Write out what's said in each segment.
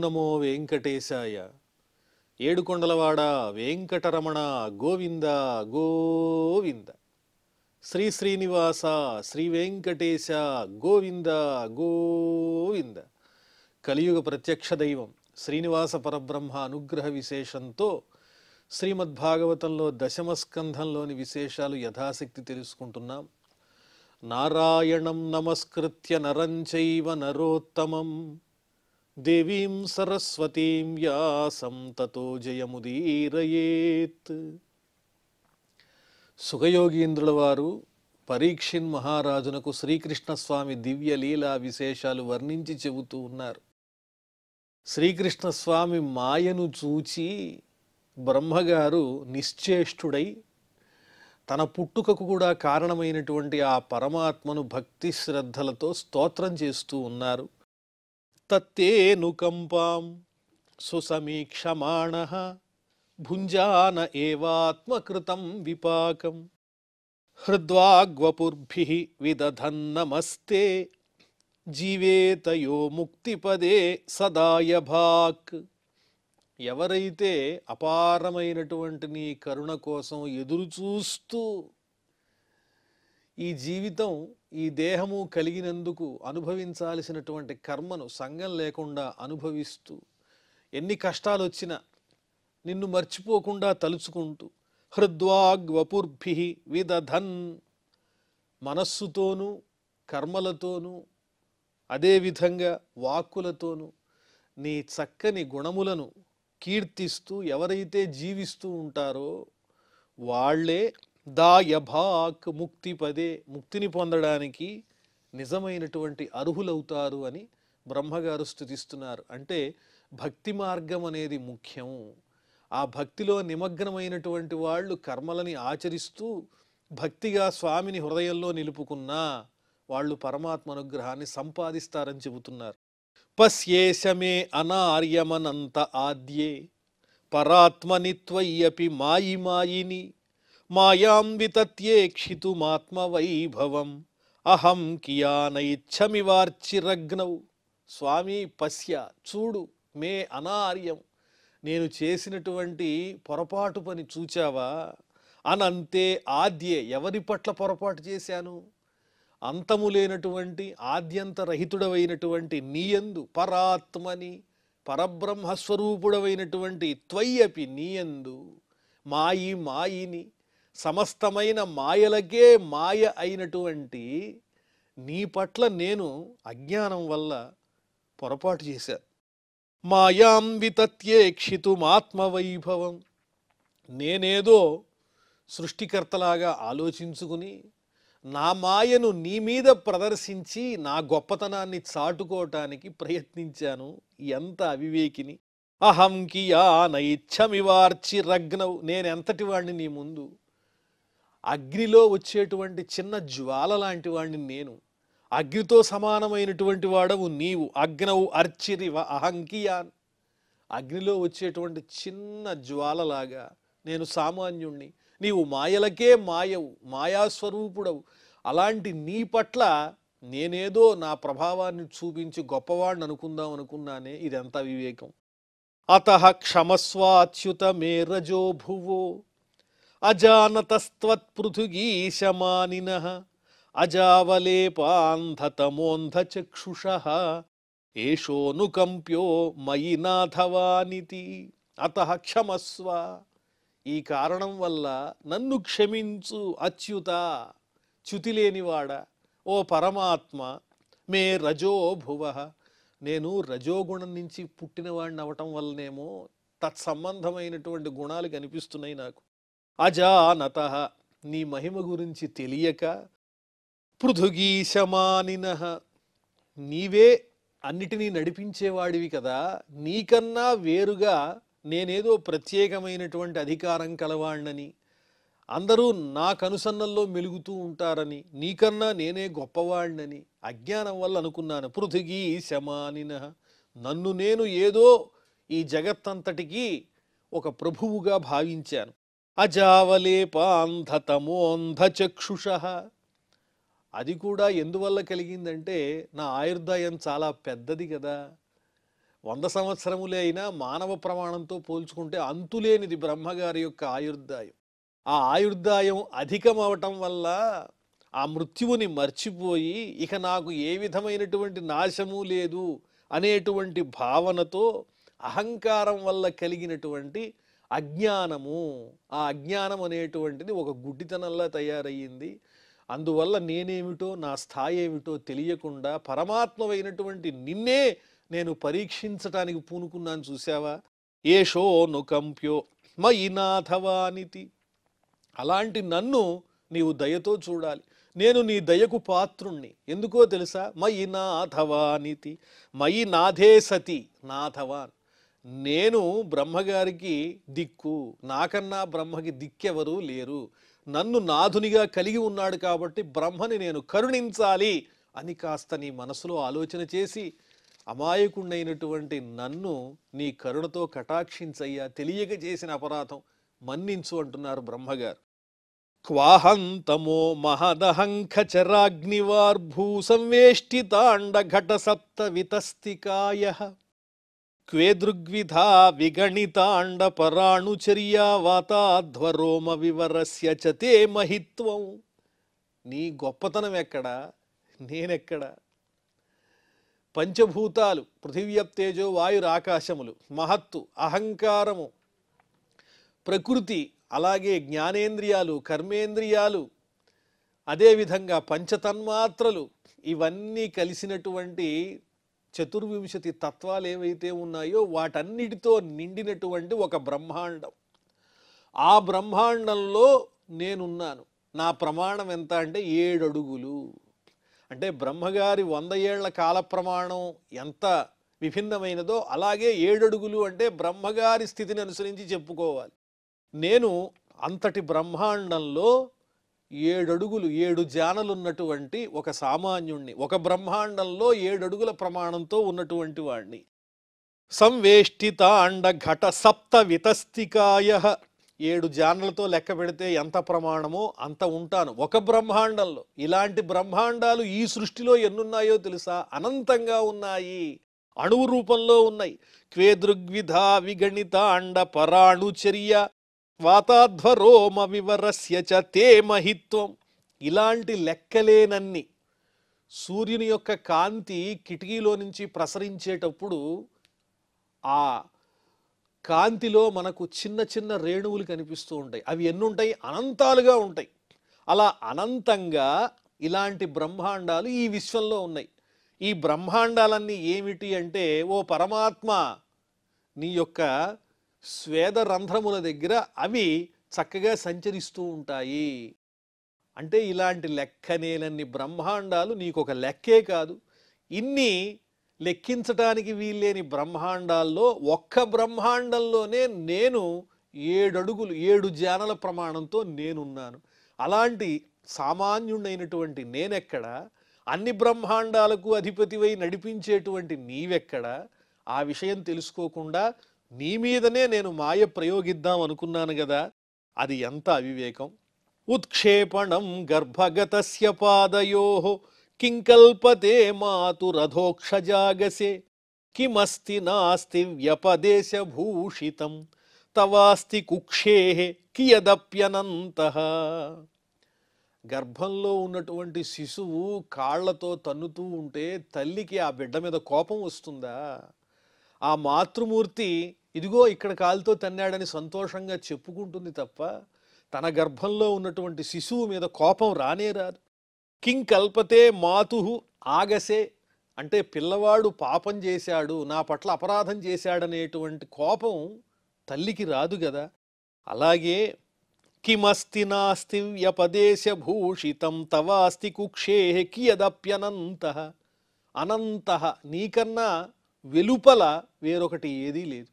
నమో వెంకటేశాయ. ఏడుకొండలవాడ వెంకటరమణ గోవింద గోవింద. శ్రీ శ్రీనివాస శ్రీ వెంకటేశ గోవింద గోవింద. కలియుగ ప్రత్యక్ష దైవం శ్రీనివాస పరబ్రహ్మ అనుగ్రహ విశేషంతో శ్రీమద్భాగవతంలో దశమస్కంధంలోని విశేషాలు యథాశక్తి తెలుసుకుంటున్నాం. నారాయణం నమస్కృత్య నరం చైవ నరోత్తమం దేవీం సరస్వతీం వ్యాసం తతో జయముదీరయేత్. సుఖయోగీంద్రుల వారు పరీక్షిన్ మహారాజునకు శ్రీకృష్ణస్వామి దివ్య లీలా విశేషాలు వర్ణించి చెబుతూ ఉన్నారు. శ్రీకృష్ణస్వామి మాయను చూచి బ్రహ్మగారు నిశ్చేష్టుడై తన పుట్టుకకు కూడా కారణమైనటువంటి ఆ పరమాత్మను భక్తి శ్రద్ధలతో స్తోత్రం చేస్తూ ఉన్నారు. తత్తేనుకంపాం సుసమీక్షమాణః భుంజాన ఏవాత్మకృతం విపాకం హృద్వాగ్వపుర్భిః విదధన్నమస్తే జీవేతయో ముక్తిపదే సదాయభాక్. ఎవరైతే అపారమైనటువంటి నీ కరుణ కోసం ఎదురు చూస్తూ ఈ జీవితం ఈ దేహము కలిగినందుకు అనుభవించాల్సినటువంటి కర్మను సంగం లేకుండా అనుభవిస్తూ ఎన్ని కష్టాలు వచ్చినా నిన్ను మర్చిపోకుండా తలుచుకుంటూ హృద్వాగ్వపుర్భిః విదధన్ మనస్సుతోనూ కర్మలతోనూ అదేవిధంగా వాక్కులతోనూ నీ చక్కని గుణములను కీర్తిస్తూ ఎవరైతే జీవిస్తూ ఉంటారో వాళ్లే దాయభాక్ ముక్తిపదే ముక్తిని పొందడానికి నిజమైనటువంటి అర్హులవుతారు అని బ్రహ్మగారు స్తుతిస్తున్నారు. అంటే భక్తి మార్గం అనేది ముఖ్యం. ఆ భక్తిలో నిమగ్నమైనటువంటి వాళ్ళు కర్మలని ఆచరిస్తూ భక్తిగా స్వామిని హృదయంలో నిలుపుకున్నా వాళ్ళు పరమాత్మ అనుగ్రహాన్ని సంపాదిస్తారని చెబుతున్నారు. పశ్యేశమే అనార్యమనంత ఆద్యే పరాత్మని త్వయ్యపి మాయి మాయిని మాయాం వితత్యేక్షితుమాత్మవైభవం అహం కియానైచ్ఛమివార్చిరగ్నౌ. స్వామి పశ్య చూడు, మే అనార్యం నేను చేసినటువంటి పొరపాటు పని చూచావా? అనంతే ఆద్యే ఎవరి పట్ల పొరపాటు చేశాను? అంతము లేనటువంటి ఆద్యంతరహితుడవైనటువంటి నీయందు పరాత్మని పరబ్రహ్మస్వరూపుడవైనటువంటి త్వయ్యపి నీయందు మాయి మాయిని సమస్తమైన మాయలకే మాయ అయినటువంటి నీ పట్ల నేను అజ్ఞానం వల్ల పొరపాటు చేశాను. మాయాం వితత్యేక్షితుమాత్మవైభవం నేనేదో సృష్టికర్తలాగా ఆలోచించుకుని నా మాయను నీ మీద ప్రదర్శించి నా గొప్పతనాన్ని చాటుకోవటానికి ప్రయత్నించాను. ఎంత అవివేకిని. అహం కియానైచ్ఛమివార్చిరగ్నౌ నేనెంతటి వాడిని నీ ముందు. అగ్నిలో వచ్చేటువంటి చిన్న జ్వాల లాంటి వాడిని నేను. అగ్నితో సమానమైనటువంటి వాడవు నీవు. అగ్నౌ అర్చిరివ అహంకియాన్ అగ్నిలో వచ్చేటువంటి చిన్న జ్వాలలాగా నేను సామాన్యుణ్ణి. నీవు మాయలకే మాయవు, మాయాస్వరూపుడవు. అలాంటి నీ పట్ల నేనేదో నా ప్రభావాన్ని చూపించి గొప్పవాడిని అనుకుందాం అనుకున్నానే. ఇదెంత వివేకం. అతః క్షమస్వాచ్యుత మే రజో భువో అజానతస్త్వత్పృథుగీశమానినః అజావలేపాంధతమోంధచక్షుషః ఏషోనుకంప్యో మయి నాథవానితి. అతః క్షమస్వ ఈ కారణం వల్ల నన్ను క్షమించు అచ్యుత చ్యుతిలేనివాడ ఓ పరమాత్మ. మే రజో భువ నేను రజోగుణం నుంచి పుట్టినవాడిని అవటం వల్లనేమో తత్సంబంధమైనటువంటి గుణాలు కనిపిస్తున్నాయి నాకు. అజానత నీ మహిమ గురించి తెలియక పృథుగీశమానినః నీవే అన్నిటినీ నడిపించేవాడివి కదా, నీకన్నా వేరుగా నేనేదో ప్రత్యేకమైనటువంటి అధికారం కలవాణ్ణని అందరూ నా కనుసన్నల్లో మెలుగుతూ ఉంటారని నీకన్నా నేనే గొప్పవాణ్ణని అజ్ఞానం వల్ల అనుకున్నాను. పృథుగీశమానినః నన్ను నేను ఏదో ఈ జగత్తంతటికి ఒక ప్రభువుగా భావించాను. అజావలేపాంధతమోంధచక్షుషః అది కూడా ఎందువల్ల కలిగిందంటే నా ఆయుర్దాయం చాలా పెద్దది కదా. 100 సంవత్సరములే అయినా మానవ ప్రమాణంతో పోల్చుకుంటే అంతులేనిది బ్రహ్మగారి యొక్క ఆయుర్దాయం. ఆ ఆయుర్దాయం అధికమవటం వల్ల ఆ మృత్యువుని మర్చిపోయి ఇక నాకు ఏ విధమైనటువంటి నాశము లేదు అనేటువంటి భావనతో అహంకారం వల్ల కలిగినటువంటి అజ్ఞానము, ఆ అజ్ఞానం అనేటువంటిది ఒక గుడ్డితనంలా తయారయ్యింది. అందువల్ల నేనేమిటో నా స్థాయి ఏమిటో తెలియకుండా పరమాత్మమైనటువంటి నిన్నే నేను పరీక్షించటానికి పూనుకున్నాను. చూసావా, ఏషో నుకంప్యో మయి నాథవానితి. అలాంటి నన్ను నీవు దయతో చూడాలి. నేను నీ దయకు పాత్రుణ్ణి. ఎందుకో తెలుసా? మయి నాథవానితి, మయి నాథే సతి నాథవాన్. నేను బ్రహ్మగారికి దిక్కు, నాకన్నా బ్రహ్మకి దిక్కెవరూ లేరు. నన్ను నాథునిగా కలిగి ఉన్నాడు కాబట్టి బ్రహ్మని నేను కరుణించాలి అని కాస్త నీ మనసులో ఆలోచన చేసి అమాయకుణ్ణైనటువంటి నన్ను నీ కరుణతో కటాక్షించయ్యా, తెలియక చేసిన అపరాధం మన్నించు అంటున్నారు బ్రహ్మగారు. క్వాహంతమో మహదహంఖచరాగ్నివార్భూ సంవేష్టితాండ ఘట సప్త వితస్తికాయః క్వే దృగ్విధా విగణితాండ పరాణుచర్యా వాతాధ్వరోమ వివరస్య చ తే మహిత్వం. నీ గొప్పతనం ఎక్కడా, నేనెక్కడా? పంచభూతాలు పృథివ్యప్తేజో వాయురాకాశములు, మహత్తు, అహంకారము, ప్రకృతి, అలాగే జ్ఞానేంద్రియాలు, కర్మేంద్రియాలు, అదేవిధంగా పంచతన్మాత్రలు, ఇవన్నీ కలిసినటువంటి 24 తత్వాలు ఏవైతే ఉన్నాయో వాటన్నిటితో నిండినటువంటి ఒక బ్రహ్మాండం. ఆ బ్రహ్మాండంలో నేనున్నాను. నా ప్రమాణం ఎంత అంటే 7 అడుగులు. అంటే బ్రహ్మగారి 100 ఏళ్ల కాల ప్రమాణం ఎంత విభిన్నమైనదో అలాగే 7 అడుగులు అంటే బ్రహ్మగారి స్థితిని అనుసరించి చెప్పుకోవాలి. నేను అంతటి బ్రహ్మాండంలో 7 అడుగులు 7 జానలున్నటువంటి ఒక సామాన్యుణ్ణి, ఒక బ్రహ్మాండంలో 7 అడుగుల ప్రమాణంతో ఉన్నటువంటి వాణ్ణి. సంవేష్టితాండ ఘట సప్త వితస్తికాయః. 7 జానలతో లెక్క పెడితే ఎంత ప్రమాణమో అంత ఉంటాను ఒక బ్రహ్మాండంలో. ఇలాంటి బ్రహ్మాండాలు ఈ సృష్టిలో ఎన్నున్నాయో తెలుసా? అనంతంగా ఉన్నాయి, అణువు రూపంలో ఉన్నాయి. క్వే దృగ్విధా విగణితాండ పరాణుచర్య వాతాధ్వరోమ వివరస్య చ తే మహిత్వం. ఇలాంటి లెక్కలేనన్ని సూర్యుని యొక్క కాంతి కిటికీలో నుంచి ప్రసరించేటప్పుడు ఆ కాంతిలో మనకు చిన్న చిన్న రేణువులు కనిపిస్తూ ఉంటాయి. అవి ఎన్నుంటాయి? అనంతాలుగా ఉంటాయి. అలా అనంతంగా ఇలాంటి బ్రహ్మాండాలు ఈ విశ్వంలో ఉన్నాయి. ఈ బ్రహ్మాండాలన్నీ ఏమిటి అంటే, ఓ పరమాత్మ, నీ యొక్క స్వేద రంధ్రముల దగ్గర అవి చక్కగా సంచరిస్తూ ఉంటాయి. అంటే ఇలాంటి లెక్కనేనన్ని బ్రహ్మాండాలు నీకు ఒక లెక్కే కాదు. ఇన్ని లెక్కించటానికి వీల్లేని బ్రహ్మాండాల్లో ఒక్క బ్రహ్మాండంలోనే నేను 7 అడుగులు 7 జానల ప్రమాణంతో నేనున్నాను. అలాంటి సామాన్యుడైనటువంటి నేనెక్కడా? అన్ని బ్రహ్మాండాలకు అధిపతివై నడిపించేటువంటి నీవెక్కడా? ఆ విషయం తెలుసుకోకుండా నీ మీదనే నేను మాయ ప్రయోగిద్దాం అనుకున్నాను కదా, అది ఎంత అవివేకం! ఉత్క్షేపణం గర్భగతస్య పాదయోః కింకల్పతే మాతురధోక్షజాగసే కిమస్తి నాస్తి వ్యపదేశభూషితం తవాస్తి కుక్షేః కియదప్యనంతః. గర్భంలో ఉన్నటువంటి శిశువు కాళ్లతో తన్నుతూ ఉంటే తల్లికి ఆ బిడ్డ మీద కోపం వస్తుందా? ఆ మాతృమూర్తి ఇదిగో ఇక్కడ కాలుతో తన్నాడని సంతోషంగా చెప్పుకుంటుంది తప్ప తన గర్భంలో ఉన్నటువంటి శిశువు మీద కోపం రానే రాదు. కింకల్పతే మాతుః ఆగసే అంటే పిల్లవాడు పాపం చేశాడు, నా పట్ల అపరాధం చేశాడనేటువంటి కోపం తల్లికి రాదు కదా. అలాగే కిమస్తి నాస్తి వ్యపదేశభూషితం తవాస్తి కుక్షేః కియదప్యనంతః. అనంతః, నీకన్నా వెలుపల వేరొకటి ఏదీ లేదు.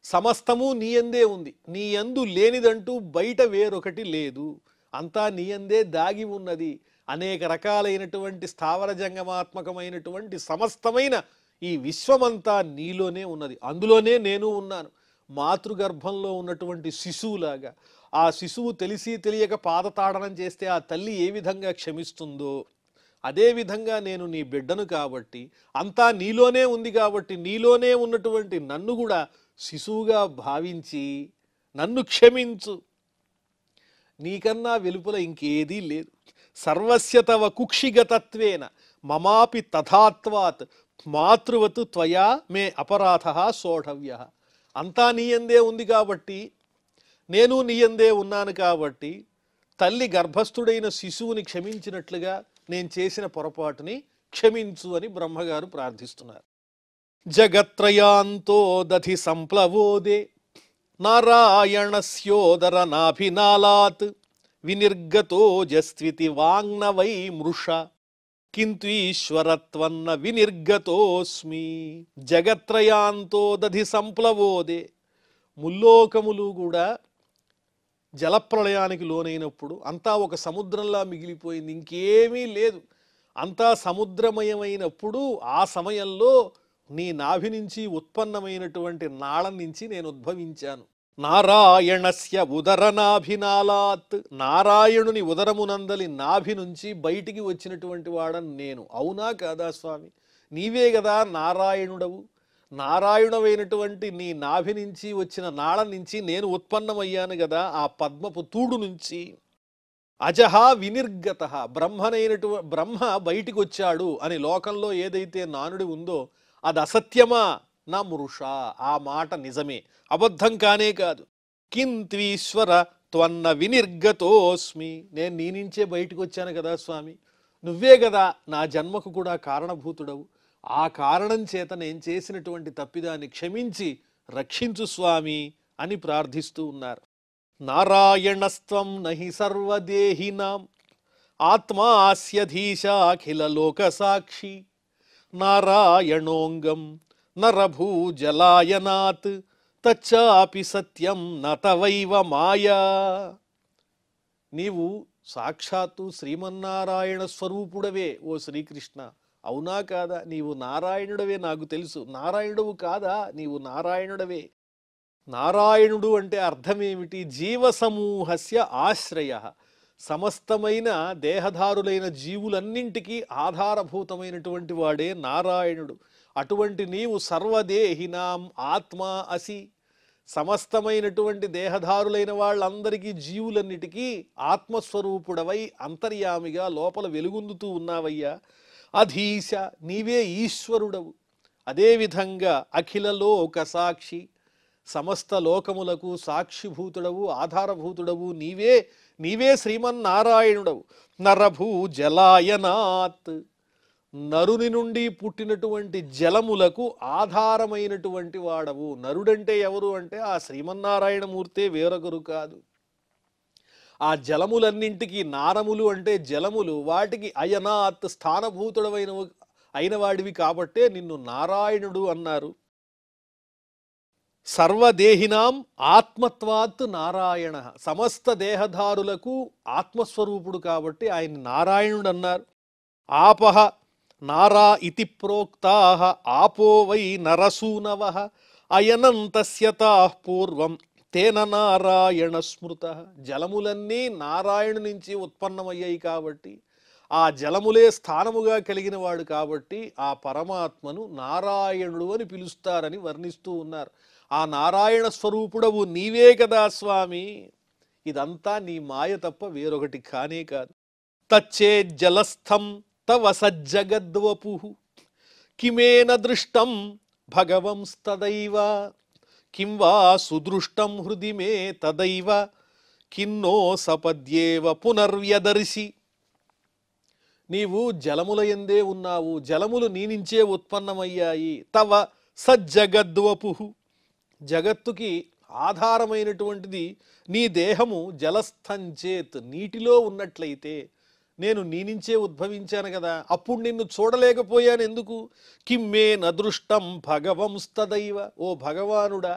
సమస్తము నీయందే ఉంది. నీయందు లేనిదంటూ బయట వేరొకటి లేదు. అంతా నీయందే దాగి ఉన్నది. అనేక రకాలైనటువంటి స్థావర జంగమాత్మకమైనటువంటి సమస్తమైన ఈ విశ్వమంతా నీలోనే ఉన్నది. అందులోనే నేను ఉన్నాను. మాతృగర్భంలో ఉన్నటువంటి శిశువులాగా ఆ శిశువు తెలిసి తెలియక పాదతాడనం చేస్తే ఆ తల్లి ఏ విధంగా క్షమిస్తుందో అదేవిధంగా నేను నీ బిడ్డను కాబట్టి, అంతా నీలోనే ఉంది కాబట్టి, నీలోనే ఉన్నటువంటి నన్ను కూడా శిశువుగా భావించి నన్ను క్షమించు. నీకన్నా వెలుపల ఇంకేదీ లేదు. సర్వస్య తవ కుక్షిగతత్వేన మమాపి తథాత్వాత్ మాతృవత్ త్వయా మే అపరాధ సోఢవ్య. అంతా నీయందే ఉంది కాబట్టి, నేను నీయందే ఉన్నాను కాబట్టి, తల్లి గర్భస్థుడైన శిశువుని క్షమించినట్లుగా నేను చేసిన పొరపాటుని క్షమించు అని బ్రహ్మగారు ప్రార్థిస్తున్నారు. జగత్రయాంతో దధి సంప్లవోదే నారాయణస్యోదర నాభినాళాత్ వినిర్గతో జస్వితి వాంగ్న వై మృష కింత్వీశ్వరత్వన్న వినిర్గతోస్మి. జగత్రయాంతో దధి సంప్లవోదే. ముల్లోకములు కూడా జలప్రళయానికి లోనైనప్పుడు అంతా ఒక సముద్రంలా మిగిలిపోయింది, ఇంకేమీ లేదు, అంతా సముద్రమయమైనప్పుడు ఆ సమయంలో నీ నాభి నుంచి ఉత్పన్నమైనటువంటి నాళం నుంచి నేను ఉద్భవించాను. నారాయణస్య ఉదరనాభినాళాత్. నారాయణుని ఉదరమునందలి నాభి నుంచి బయటికి వచ్చినటువంటి వాడని నేను. అవునా కాదా స్వామి? నీవే కదా నారాయణుడవు. నారాయణమైనటువంటి నీ నాభి నుంచి వచ్చిన నాళం నుంచి నేను ఉత్పన్నమయ్యాను కదా, ఆ పద్మపు తూడు నుంచి. అజహ వినిర్గత. బ్రహ్మ బయటికి వచ్చాడు అని లోకంలో ఏదైతే నానుడి ఉందో అది అసత్యమా? నా మృష. ఆ మాట నిజమే, అబద్ధం కానే కాదు. కింత్వీశ్వర త్వన్న వినిర్గతోస్మి. నేను నీ నుంచే బయటికి వచ్చాను కదా స్వామి. నువ్వే కదా నా జన్మకు కూడా కారణభూతుడవు. ఆ కారణం చేత నేను చేసినటువంటి తప్పిదాన్ని క్షమించి రక్షించు స్వామి అని ప్రార్థిస్తూ ఉన్నారు. నారాయణస్త్వం నహి సర్వదేహినాం ఆత్మాస్యధీశాఖిల లోక సాక్షి నారాయణోంగం నరభూజలాయనాత్ తచ్చాపి సత్యం నతవైవ మాయా. నీవు సాక్షాత్తు శ్రీమన్నారాయణ స్వరూపుడవే ఓ శ్రీకృష్ణ. అవునా కాదా? నీవు నారాయణుడవే, నాకు తెలుసు. నారాయణుడవు కాదా? నీవు నారాయణుడవే. నారాయణుడు అంటే అర్థమేమిటి? జీవసమూహస్య ఆశ్రయ. సమస్తమైన దేహధారులైన జీవులన్నింటికీ ఆధారభూతమైనటువంటి వాడే నారాయణుడు. అటువంటి నీవు సర్వదేహినాం ఆత్మా అసి. సమస్తమైనటువంటి దేహధారులైన వాళ్ళందరికీ, జీవులన్నిటికీ ఆత్మస్వరూపుడవై అంతర్యామిగా లోపల వెలుగొందుతూ ఉన్నావయ్యా. అధీశ. నీవే ఈశ్వరుడవు. అదేవిధంగా అఖిల లోక సాక్షి. సమస్త లోకములకు సాక్షిభూతుడవు, ఆధారభూతుడవు నీవే. నీవే శ్రీమన్నారాయణుడవు. నరభూ జలాయనాత్. నరుని నుండి పుట్టినటువంటి జలములకు ఆధారమైనటువంటి వాడవు. నరుడంటే ఎవరు అంటే ఆ శ్రీమన్నారాయణమూర్తే, వేరొకరు కాదు. ఆ జలములన్నింటికి, నారములు అంటే జలములు, వాటికి అయనాత్ అయిన వాడివి కాబట్టే నిన్ను నారాయణుడు అన్నారు. సర్వదేహినాం ఆత్మత్వాత్ నారాయణ. సమస్త దేహధారులకు ఆత్మస్వరూపుడు కాబట్టి ఆయన నారాయణుడు అన్నారు. ఆపహ నారా ఇతి ప్రోక్తాః ఆపో వై నరసూనవః అయనంతస్యతాః పూర్వం తేన నారాయణ స్మృత. జలములన్నీ నారాయణు నుంచి ఉత్పన్నమయ్యాయి కాబట్టి, ఆ జలములే స్థానముగా కలిగిన వాడు కాబట్టి ఆ పరమాత్మను నారాయణుడు అని పిలుస్తారని వర్ణిస్తూ ఉన్నారు. ఆ నారాయణ స్వరూపుడవు నీవే కదా స్వామి. ఇదంతా నీ మాయ తప్ప వేరొకటి కానే కాదు. తచ్చే జలస్థం తవ సజ్జగద్వపు కిమేన దృష్టం భగవంస్తదైవ కిం వా సుదృష్టం హృది మే తదైవ కిన్నో సపద్యేవ పునర్వ్యదర్శి. నీవు జలములయందే ఉన్నావు, జలములు నీ నుంచే ఉత్పన్నమయ్యాయి. తవ సజ్జగద్వపు. జగత్తుకి ఆధారమైనటువంటిది నీ దేహము. జలస్థంచేత్. నీటిలో ఉన్నట్లయితే నేను నీ నుంచే ఉద్భవించాను కదా, అప్పుడు నిన్ను చూడలేకపోయాను ఎందుకు? కిమ్మే నదృష్టం భగవంస్తదైవ. ఓ భగవానుడా,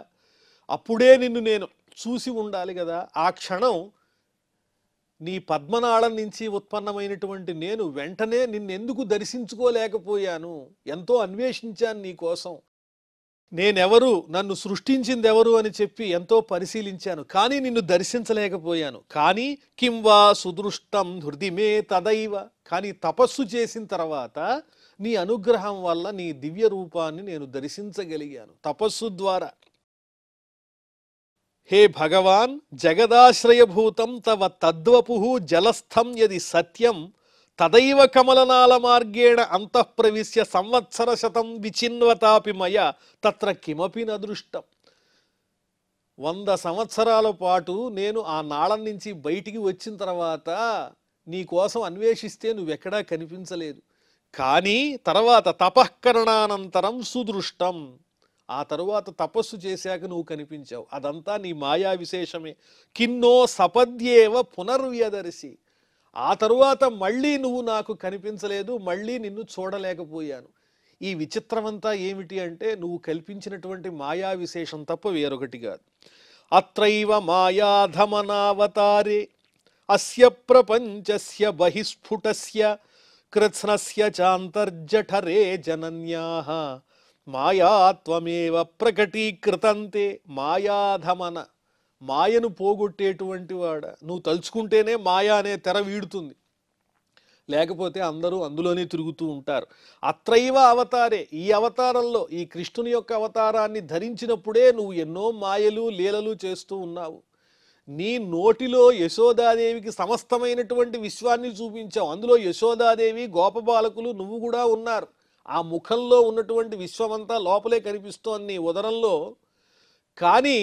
అప్పుడే నిన్ను నేను చూసి ఉండాలి కదా. ఆ క్షణం నీ పద్మనాళం నుంచి ఉత్పన్నమైనటువంటి నేను వెంటనే నిన్నెందుకు దర్శించుకోలేకపోయాను? ఎంతో అన్వేషించాను నీ కోసం. నేనెవరు, నన్ను సృష్టించింది ఎవరు అని చెప్పి ఎంతో పరిశీలించాను, కానీ నిన్ను దర్శించలేకపోయాను. కానీ కింవా సుదృష్టం హృదిమే తదైవ, కానీ తపస్సు చేసిన తర్వాత నీ అనుగ్రహం వల్ల నీ దివ్య రూపాన్ని నేను దర్శించగలిగాను తపస్సు ద్వారా. హే భగవాన్, జగదాశ్రయభూతం తవ తద్వపుః జలస్థం యది సత్యం తదైవ కమలనాల మార్గేణ అంతఃప్రవిశ్య సంవత్సర శతం విచిన్వతాపి మయ తత్ర కిమపి నదృష్టం. 100 సంవత్సరాల పాటు నేను ఆ నాళం నుంచి బయటికి వచ్చిన తర్వాత నీ కోసం అన్వేషిస్తే నువ్వెక్కడా కనిపించలేదు. కానీ తర్వాత తపఃకరణానంతరం సుదృష్టం, ఆ తరువాత తపస్సు చేశాక నువ్వు కనిపించావు. అదంతా నీ మాయా విశేషమే. కిన్నో సపద్యేవ పునర్వ్యదర్శి, ఆ తరువాత మళ్ళీ నువ్వు నాకు కనిపించలేదు, మళ్ళీ నిన్ను చూడలేకపోయాను. ఈ విచిత్రమంతా ఏమిటి అంటే నువ్వు కల్పించినటువంటి మాయా విశేషం తప్ప వేరొకటి కాదు. అత్రైవ మాయాధమనావతారే అస్య ప్రపంచస్య బహిస్ఫుటస్య కృత్స్నస్య చాంతర్జఠరే జనన్యాః మాయాత్వమేవ ప్రకటీకృతంతే. మాయాధమన, మాయను పోగొట్టేటువంటి వాడ, నువ్వు తలుచుకుంటేనే మాయా అనే తెర వీడుతుంది, లేకపోతే అందరూ అందులోనే తిరుగుతూ ఉంటారు. అత్రైవ అవతారే, ఈ అవతారంలో, ఈ కృష్ణుని యొక్క అవతారాన్ని ధరించినప్పుడే నువ్వు ఎన్నో మాయలు లీలలు చేస్తూ ఉన్నావు. నీ నోటిలో యశోదాదేవికి సమస్తమైనటువంటి విశ్వాన్ని చూపించావు. అందులో యశోదాదేవి, గోపబాలకులు, నువ్వు కూడా ఉన్నారు. ఆ ముఖంలో ఉన్నటువంటి విశ్వమంతా లోపలే కనిపిస్తోంది నీ ఉదరంలో. కానీ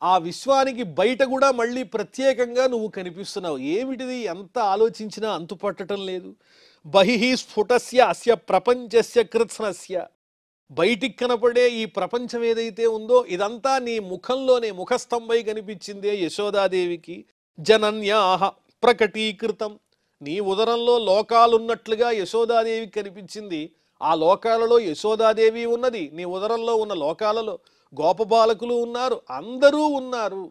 ఆ విశ్వానికి బయట కూడా మళ్ళీ ప్రత్యేకంగా నువ్వు కనిపిస్తున్నావు. ఏమిటిది, ఎంత ఆలోచించినా అంతుపట్టడం లేదు. బహిః స్ఫుటస్య అస్య ప్రపంచస్య కృత్స్నస్య, బయటికి కనపడే ఈ ప్రపంచం ఏదైతే ఉందో ఇదంతా నీ ముఖంలోనే, ముఖస్తంభై కనిపించిందే యశోదాదేవికి. జనన్యాః ప్రకటీకృతం, నీ ఉదరంలో లోకాలున్నట్లుగా యశోదాదేవికి కనిపించింది. ఆ లోకాలలో యశోదాదేవి ఉన్నది, నీ ఉదరంలో ఉన్న లోకాలలో గోపబాలకులు ఉన్నారు, అందరూ ఉన్నారు.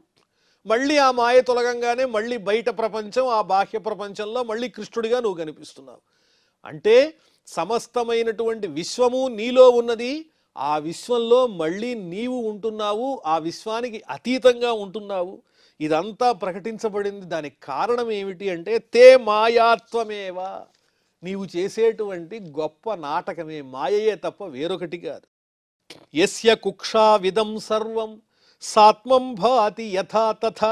మళ్ళీ ఆ మాయ తొలగంగానే మళ్ళీ బయట ప్రపంచం, ఆ బాహ్య ప్రపంచంలో మళ్ళీ కృష్ణుడిగా నువ్వు కనిపిస్తున్నావు. అంటే సమస్తమైనటువంటి విశ్వము నీలో ఉన్నది, ఆ విశ్వంలో మళ్ళీ నీవు ఉంటున్నావు, ఆ విశ్వానికి అతీతంగా ఉంటున్నావు. ఇదంతా ప్రకటించబడింది. దానికి కారణం ఏమిటి అంటే తే మాయాత్వమేవా, నీవు చేసేటువంటి గొప్ప నాటకమే, మాయయే తప్ప వేరొకటి కాదు. యస్య కుక్షావిదం సర్వం సాత్మం భాతి యథా తథా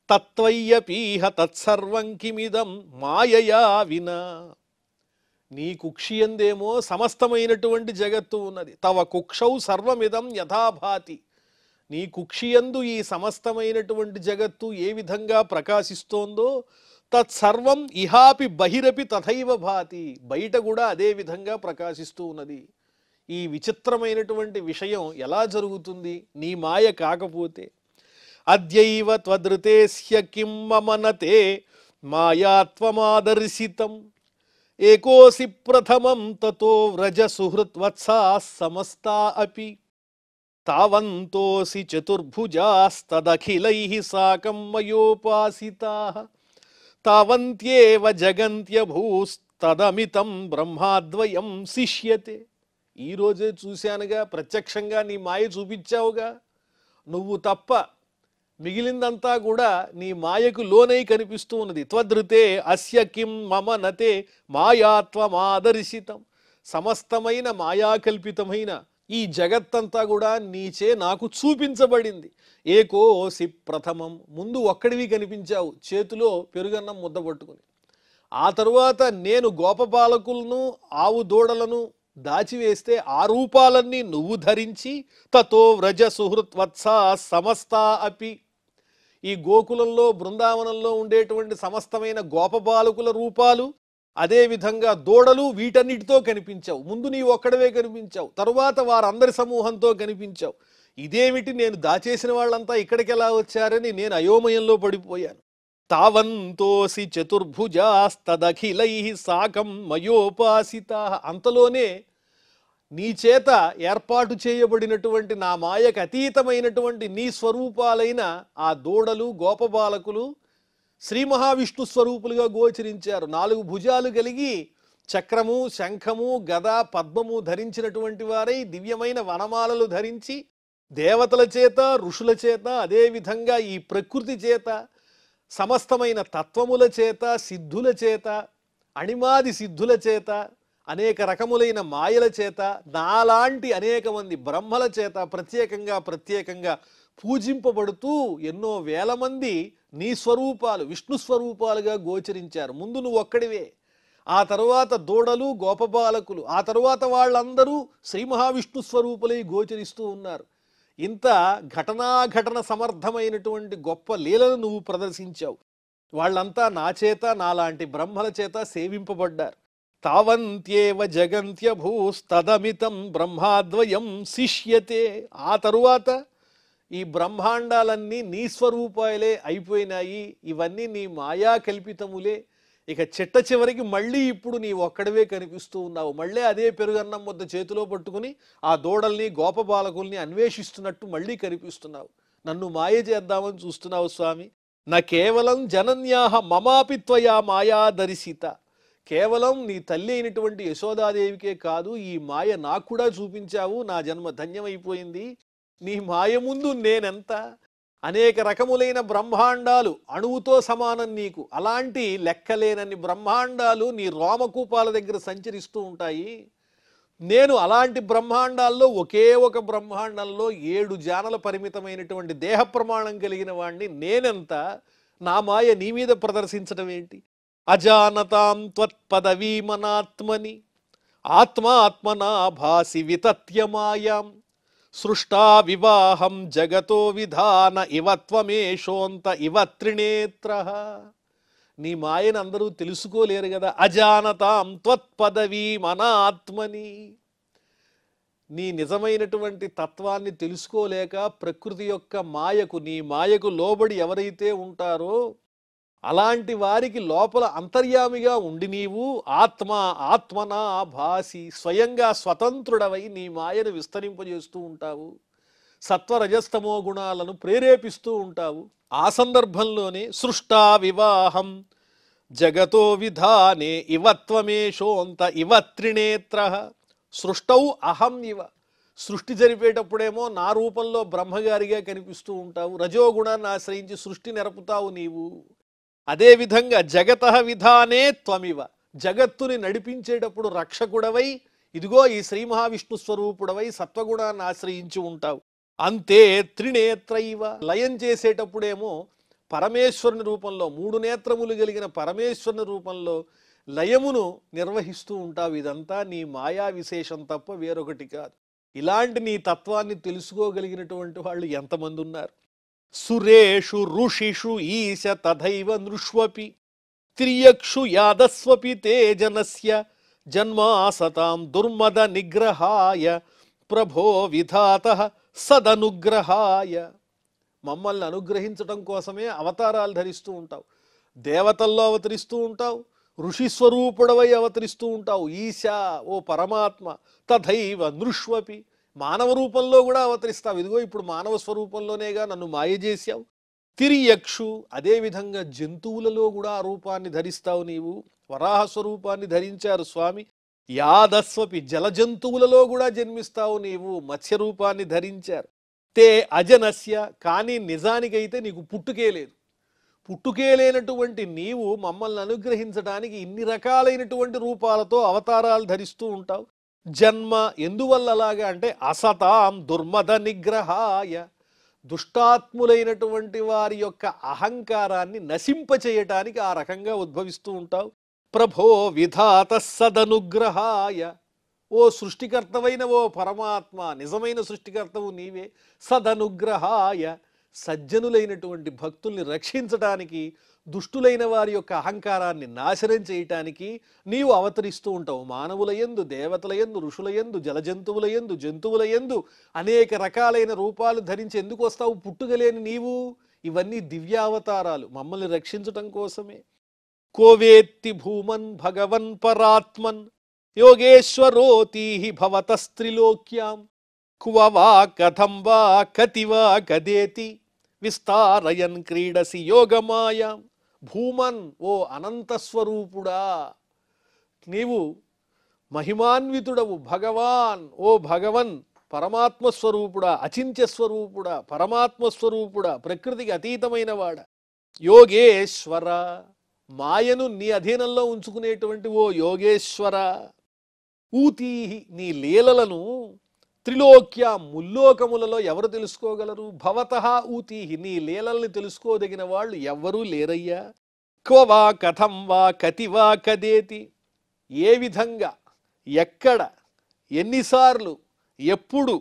తత్వయ్యపీహ తత్సర్వం కిమిదం మాయయా వినా. నీ కుక్షియందేమో సమస్తమైనటువంటి జగత్తు ఉన్నది. తవ కుక్షౌ సర్వమిదం యథాభాతి, నీ కుక్షియందు ఈ సమస్తమైనటువంటి జగత్తు ఏ విధంగా ప్రకాశిస్తోందో తత్సర్వం ఇహాపి బహిరపి తథైవ భాతి, బయట కూడా అదే విధంగా ప్రకాశిస్తూ ఉన్నది. ఈ విచిత్రమైనటువంటి విషయం ఎలా జరుగుతుంది నీ మాయ కాకపోతే? అద్యైవ త్వదృతేస్య కిం మమనతే మాయాత్వమాదర్శితం ఏకోసి ప్రథమం తతో వ్రజ సుహృత్వత్సా సమస్తా అపి తావంతోసి చతుర్భుజాస్తదఖిలైః సాకం మయోపాసితాః తావంత్యేవ జగంత్యభూస్తదమితం బ్రహ్మాద్వయం శిష్యతే. ఈరోజే చూశానుగా, ప్రత్యక్షంగా నీ మాయ చూపించావుగా. నువ్వు తప్ప మిగిలిందంతా కూడా నీ మాయకు లోనై కనిపిస్తూ ఉన్నది. త్వదృతే అస్య కిం మమ నతే మాయాత్వమాదర్శితం, సమస్తమైన మాయాకల్పితమైన ఈ జగత్తంతా కూడా నీచే నాకు చూపించబడింది. ఏకోసి ప్రథమం, ముందు ఒక్కడివి కనిపించావు చేతిలో పెరుగన్నం ముద్ద పట్టుకుని. ఆ తరువాత నేను గోపబాలకులను, ఆవు దూడలను దాచివేస్తే ఆ రూపాలన్నీ నువ్వు ధరించి తతో వ్రజ సుహృత్వత్సా సమస్తా అపి, ఈ గోకులంలో బృందావనంలో ఉండేటువంటి సమస్తమైన గోపబాలకుల రూపాలు, అదేవిధంగా దూడలు, వీటన్నిటితో కనిపించావు. ముందు నీవు ఒక్కడవే కనిపించావు, తరువాత వారందరి సమూహంతో కనిపించావు. ఇదేమిటి, నేను దాచేసిన వాళ్ళంతా ఇక్కడికి ఎలా వచ్చారని నేను అయోమయంలో పడిపోయాను. తావంతోసి చతుర్భుజాస్తదఖిలైః సాకం మయోపాసితాః, అంతలోనే నీ చేత ఏర్పాటు చేయబడినటువంటి నా మాయకు అతీతమైనటువంటి నీ స్వరూపాలైన ఆ దూడలు, గోపబాలకులు శ్రీ మహావిష్ణు స్వరూపులుగా గోచరించారు. 4 భుజాలు కలిగి చక్రము, శంఖము, గద, పద్మము ధరించినటువంటి వారై దివ్యమైన వనమాలలు ధరించి దేవతల చేత, ఋషుల చేత, అదేవిధంగా ఈ ప్రకృతి చేత, సమస్తమైన తత్వముల చేత, సిద్ధుల చేత, అణిమాది సిద్ధుల చేత, అనేక రకములైన మాయల చేత, నాలాంటి అనేక మంది బ్రహ్మల చేత ప్రత్యేకంగా పూజింపబడుతూ ఎన్నో వేల మంది నీ స్వరూపాలు విష్ణు స్వరూపాలుగా గోచరించారు. ముందు నువ్వు ఒక్కడివే, ఆ తరువాత దూడలు, గోపబాలకులు, ఆ తరువాత వాళ్ళందరూ శ్రీ మహావిష్ణు స్వరూపులై గోచరిస్తూ ఉన్నారు. ఇంత ఘటన సమర్థమైనటువంటి గొప్ప లీలను నువ్వు ప్రదర్శించావు. వాళ్ళంతా నా చేత, నాలాంటి బ్రహ్మల చేత సేవింపబడ్డారు. తావంత్యేవ జగంత్యభూస్తదమితం బ్రహ్మాద్వయం శిష్యతే. ఆ తరువాత ఈ బ్రహ్మాండాలన్నీ నీ స్వరూపాలే అయిపోయినాయి. ఇవన్నీ నీ మాయా కల్పితములే. ఇక చిట్ట చివరికి మళ్ళీ ఇప్పుడు నీ ఒక్కడవే కనిపిస్తూ ఉన్నావు. మళ్ళీ అదే పెరుగన్నం ముద్ద చేతిలో పట్టుకుని ఆ దూడల్ని, గోపబాలకుల్ని అన్వేషిస్తున్నట్టు మళ్ళీ కనిపిస్తున్నావు. నన్ను మాయ చేద్దామని చూస్తున్నావు స్వామి. నా కేవలం జనన్యాహ మమాపి త్వయా మాయా దర్శిత. కేవలం నీ తల్లి అయినటువంటి యశోదాదేవికే కాదు, ఈ మాయ నాకు కూడా చూపించావు. నా జన్మ ధన్యమైపోయింది. నీ మాయ ముందు నేనెంత? అనేక రకములైన బ్రహ్మాండాలు అణువుతో సమానం నీకు. అలాంటి లెక్కలేనన్ని బ్రహ్మాండాలు నీ రోమకూపాల దగ్గర సంచరిస్తూ ఉంటాయి. నేను అలాంటి బ్రహ్మాండాల్లో ఒకే ఒక బ్రహ్మాండంలో 7 జానల పరిమితమైనటువంటి దేహ ప్రమాణం కలిగిన వాణ్ణి. నేనెంత? నా మాయ నీ మీద ప్రదర్శించడం ఏంటి? అజానతాం త్వత్పదవీమనాత్మని ఆత్మాత్మనా భాసి వితత్యమాయాం సృష్టా వివాహం జగతో విధాన ఇవత్వమేషోంత ఇవ త్రినేత్రః. నీ మాయను అందరూ తెలుసుకోలేరు కదా. అజానతాం త్వత్పదవీమనాత్మని. నీ నిజమైనటువంటి తత్వాన్ని తెలుసుకోలేక ప్రకృతి యొక్క మాయకు, నీ మాయకు లోబడి ఎవరైతే ఉంటారో అలాంటి వారికి లోపల అంతర్యామిగా ఉండి నీవు ఆత్మనా భాసి స్వయంగా స్వతంత్రుడవై నీ మాయను విస్తరింపజేస్తూ ఉంటావు. సత్వరజస్తమో గుణాలను ప్రేరేపిస్తూ ఉంటావు. ఆ సందర్భంలోనే సృష్టా వివాహం జగతో విధానే ఇవత్వమేషోంత ఇవ త్రినేత్రః. సృష్టౌ అహం ఇవ. సృష్టి జరిపేటప్పుడేమో నా రూపంలో బ్రహ్మగారిగా కనిపిస్తూ ఉంటావు. రజోగుణాన్ని ఆశ్రయించి సృష్టి నెరపుతావు నీవు. అదేవిధంగా జగతః విధానే త్వమివ. జగత్తుని నడిపించేటప్పుడు రక్షకుడవై ఇదిగో ఈ శ్రీ మహావిష్ణు స్వరూపుడవై సత్వగుణాన్ని ఆశ్రయించి ఉంటావు. అంతే త్రినేత్రైవ. లయం చేసేటప్పుడేమో పరమేశ్వరుని రూపంలో, 3 నేత్రములు కలిగిన పరమేశ్వరుని రూపంలో లయమును నిర్వహిస్తూ ఉంటావు. ఇదంతా నీ మాయా విశేషం తప్ప వేరొకటి కాదు. ఇలాంటి నీ తత్వాన్ని తెలుసుకోగలిగినటువంటి వాళ్ళు ఎంతమంది ఉన్నారు? సురేషు ఋషిషు ఈశ తథైవ నృష్వపి త్రియక్షు యాదస్వపి తే జనస్య జన్మాసతాం దుర్మద నిగ్రహాయ ప్రభో విధాతః సదనుగ్రహాయ. మమ్మల్ని అనుగ్రహించటం కోసమే అవతారాలు ధరిస్తూ ఉంటావు. దేవతల్లో అవతరిస్తూ ఉంటావు, ఋషి స్వరూపుడవై అవతరిస్తూ ఉంటావు. ఈశా, ఓ పరమాత్మ. తథైవ నృష్వపి, మానవ రూపంలో కూడా అవతరిస్తావు. ఇదిగో ఇప్పుడు మానవ స్వరూపంలోనేగా నన్ను మాయ చేశావు. తిరియక్షు, అదేవిధంగా జంతువులలో కూడా ఆ రూపాన్ని ధరిస్తావు నీవు. వరాహ స్వరూపాన్ని ధరించారు స్వామి. యాదస్వపి, జల జంతువులలో కూడా జన్మిస్తావు నీవు. మత్స్య రూపాన్ని ధరించారు. తే అజనస్య, కానీ నిజానికైతే నీకు పుట్టుకే లేదు. పుట్టుకే లేనటువంటి నీవు మమ్మల్ని అనుగ్రహించడానికి ఇన్ని రకాలైనటువంటి రూపాలతో అవతారాలు ధరిస్తూ ఉంటావు. జన్మ ఎందువల్ల అలాగా అంటే అసతాం దుర్మద నిగ్రహాయ, దుష్టాత్ములైనటువంటి వారి యొక్క అహంకారాన్ని నశింపచేయటానికి ఆ రకంగా ఉద్భవిస్తూ ఉంటావు. ప్రభో విధాత సదనుగ్రహాయ, ఓ సృష్టికర్తవైన ఓ పరమాత్మ, నిజమైన సృష్టికర్తవు నీవే. సదనుగ్రహాయ, సజ్జనులైనటువంటి భక్తుల్ని రక్షించటానికి, దుష్టులైన వారి యొక్క అహంకారాన్ని నాశనం చేయటానికి నీవు అవతరిస్తూ ఉంటావు. మానవుల యందు, దేవతల యందు, ఋషుల యందు, జలజంతువుల యందు, జంతువుల యందు అనేక రకాలైన రూపాలు ధరించి ఎందుకు వస్తావు? పుట్టుగలేని నీవు. ఇవన్నీ దివ్యావతారాలు మమ్మల్ని రక్షించటం కోసమే. కోవేత్తి భూమన్ భగవన్ పరాత్మన్ యోగేశ్వరోతీహి భవతస్త్రిలోక్యాం క్వ వా కథం వా కతి వా కదేతి విస్తారయన్ క్రీడసి యోగమాయాం. భూమన్, ఓ అనంతస్వరూపుడా, నీవు మహిమాన్వితుడవు భగవాన్, ఓ భగవన్, పరమాత్మ స్వరూపుడా, అచింత్య స్వరూపుడా, పరమాత్మ స్వరూపుడా, ప్రకృతికి అతీతమైన వాడ, యోగేశ్వర, మాయను నీ అధీనంలో ఉంచుకునేటువంటి ఓ యోగేశ్వర, ఊతీహి, నీ లీలలను త్రిలోక్య, ముల్లోకములలో ఎవరు తెలుసుకోగలరు? భవతః ఊతీహి, నీ లీలల్ని తెలుసుకోదగిన వాళ్ళు ఎవ్వరూ లేరయ్యా. క్వ వా కథం వా కతి వా కదేతి, ఏ విధంగా, ఎక్కడ, ఎన్నిసార్లు, ఎప్పుడు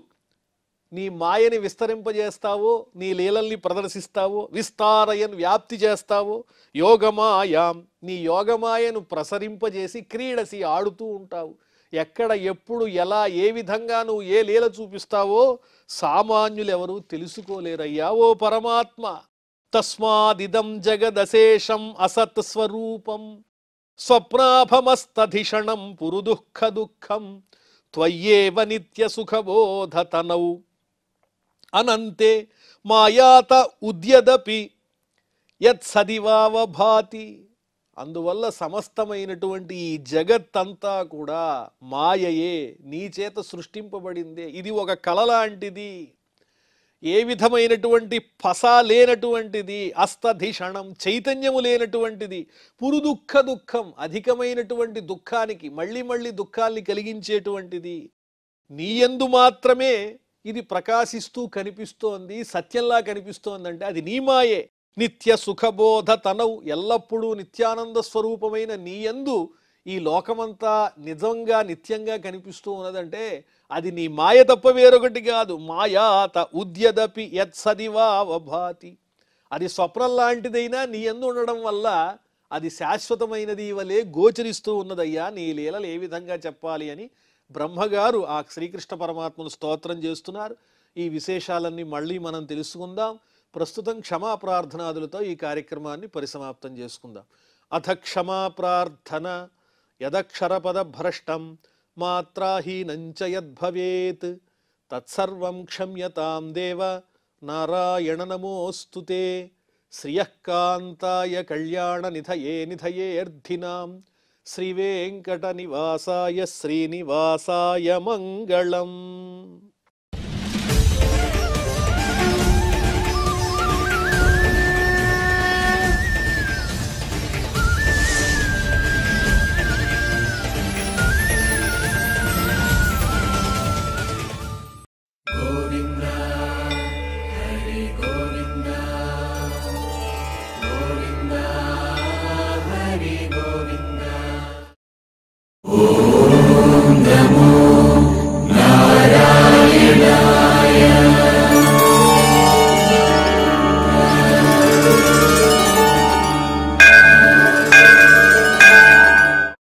నీ మాయని విస్తరింపజేస్తావో, నీ లీలల్ని ప్రదర్శిస్తావో, విస్తారయన్ వ్యాప్తి చేస్తావో, యోగమాయాం, నీ యోగమాయను ప్రసరింపజేసి క్రీడసి ఆడుతూ ఉంటావు. ఎక్కడ, ఎప్పుడు, ఎలా, ఏ విధంగా నువ్వు ఏ లీల చూపిస్తావో సామాన్యులెవరూ తెలుసుకోలేరయ్యా ఓ పరమాత్మ. తస్మాదిదం జగదశేషం అసత్ స్వరూపం స్వప్నాభమస్తధిషణం పురుదుఃఖ దుఃఖం త్వయ్యేవ నిత్య సుఖబోధతనౌ అనంతే మాయాత ఉద్యదపి యత్సదివావభాతి. అందువల్ల సమస్తమైనటువంటి ఈ జగత్తంతా కూడా మాయయే, నీ చేత సృష్టింపబడిందే. ఇది ఒక కళ లాంటిది, ఏ విధమైనటువంటి పస లేనటువంటిది, అస్తధిషణం, చైతన్యము లేనటువంటిది, పురుదుఃఖ దుఃఖం, అధికమైనటువంటి దుఃఖానికి మళ్ళీ మళ్ళీ దుఃఖాల్ని కలిగించేటువంటిది. నీయందు మాత్రమే ఇది ప్రకాశిస్తూ కనిపిస్తోంది, సత్యంలా కనిపిస్తోందంటే అది నీ మాయే. నిత్య సుఖబోధ తనవు, ఎల్లప్పుడూ నిత్యానంద స్వరూపమైన నీయందు ఈ లోకమంతా నిజంగా నిత్యంగా కనిపిస్తూ ఉన్నదంటే అది నీ మాయ తప్ప వేరొకటి కాదు. మాయాత ఉద్యదపి యత్సదివావభాతి, అది స్వప్నం లాంటిదైనా నీ యందు ఉండడం వల్ల అది శాశ్వతమైనది వలె గోచరిస్తూ ఉన్నదయ్యా. నీ లీలలు ఏ విధంగా చెప్పాలి అని బ్రహ్మగారు ఆ శ్రీకృష్ణ పరమాత్మను స్తోత్రం చేస్తున్నారు. ఈ విశేషాలన్నీ మళ్ళీ మనం తెలుసుకుందాం. ప్రస్తుతం క్షమా ప్రార్థనాదులతో ఈ కార్యక్రమాన్ని పరిసమాప్తం చేసుకుందాం. అథ క్షమా ప్రార్థన. యదక్షరపద భ్రష్టం మాత్రాహీనంచ యద్భవేత్ తత్సర్వం క్షమ్యతాం దేవ నారాయణ నమోస్తుతే. శ్రియః కాంతాయ కళ్యాణ నిధయే నిధయేర్థినాం శ్రీవేంకట నివాసాయ శ్రీనివాసాయ మంగళం.